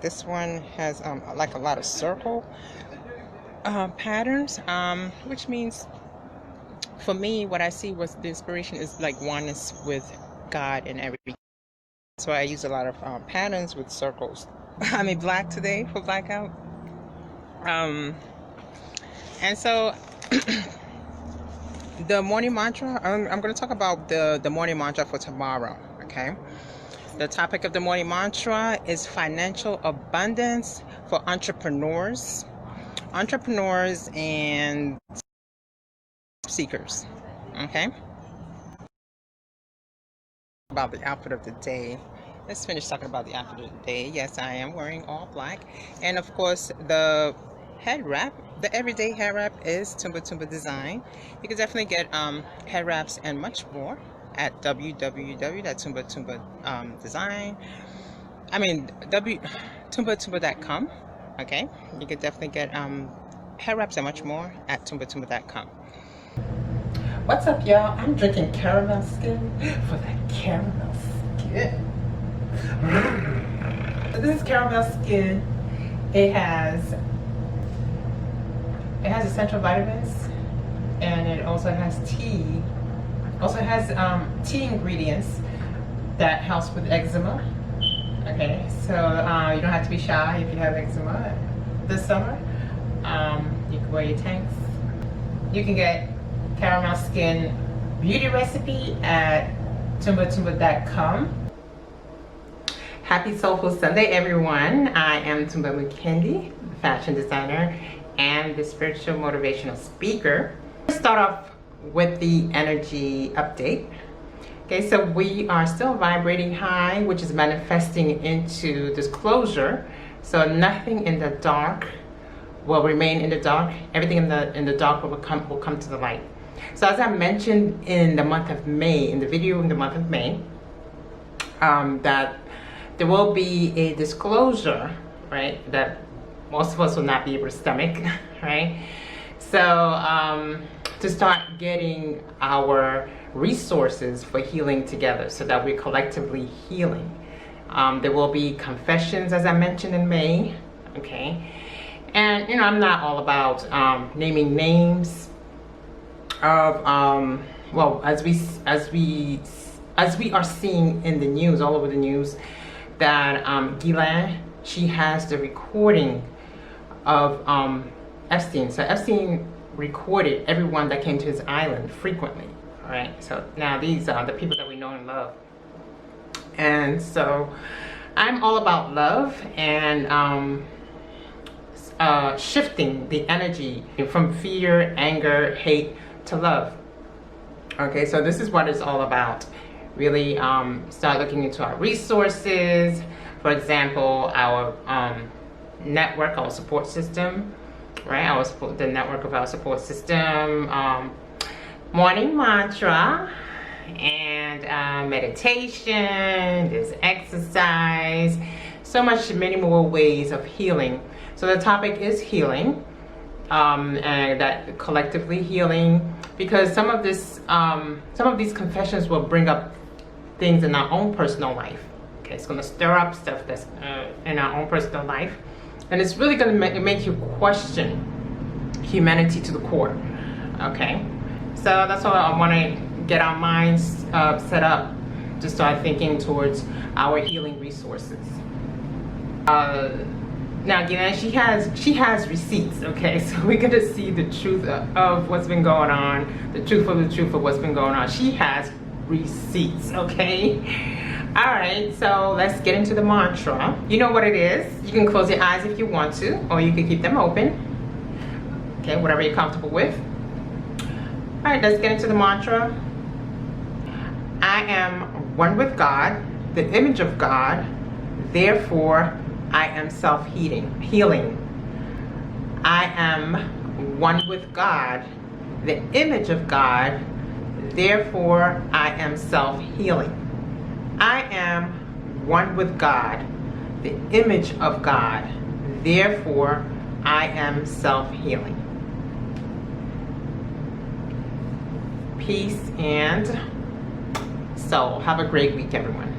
This one has like a lot of circle patterns, which means for me, what I see was the inspiration is like oneness with God and everything. So I use a lot of patterns with circles. I mean black today for blackout. And so the morning mantra, I'm going to talk about the morning mantra for tomorrow, okay? The topic of the morning mantra is financial abundance for entrepreneurs and seekers, okay? About the outfit of the day. Let's finish talking about the outfit of the day. Yes, I am wearing all black. And of course, the head wrap, the everyday head wrap is Ntumba design. You can definitely get head wraps and much more at www.ntumba.ntumba design. I mean, ntumba.ntumba.com. Okay, you can definitely get head wraps and much more at ntumba.ntumba.com. What's up, y'all? I'm drinking caramel skin for that caramel skin. So this is caramel skin. It has essential vitamins, and it also has tea. Also has tea ingredients that helps with eczema. Okay, so you don't have to be shy if you have eczema this summer. You can wear your tanks. You can get caramel skin beauty recipe at ntumba.ntumba.com. Happy Soulful Sunday, everyone. I am Ntumba McKendy, fashion designer and the spiritual motivational speaker. Let's start off with the energy update. Okay, so we are still vibrating high, which is manifesting into disclosure. So nothing in the dark will remain in the dark. Everything in the dark will come to the light. So as I mentioned in the month of May, in the video in the month of May, that there will be a disclosure, right, that most of us will not be able to stomach, right? So to start getting our resources for healing together so that we're collectively healing. There will be confessions, as I mentioned in May, okay? And you know, I'm not all about naming names of well, as we are seeing in the news, all over the news, that Ghislaine, she has the recording of Epstein. So Epstein recorded everyone that came to his island frequently. All right, so now these are the people that we know and love. And so I'm all about love and shifting the energy from fear, anger, hate to love. Okay, so this is what it's all about. Really start looking into our resources. For example, our network, our support system, right? The network of our support system, morning mantra, and meditation, there's exercise, so many more ways of healing. So the topic is healing, and that collectively healing, because some of these confessions will bring up things in our own personal life. Okay, it's going to stir up stuff that's in our own personal life, and it's really going to make you question humanity to the core. Okay, so that's all I want to get our minds set up to start thinking towards our healing resources. Now again, she has receipts. Okay, so we're gonna see the truth of what's been going on, the truth of what's been going on. She has receipts. Okay, all right, so let's get into the mantra. You know what it is. You can close your eyes if you want to, or you can keep them open. Okay, whatever you're comfortable with. All right, let's get into the mantra. I am one with God, the image of God, therefore I am self-healing. I am one with God, the image of God, therefore I am self-healing. I am one with God, the image of God, therefore I am self-healing. Peace and soul. Have a great week, everyone.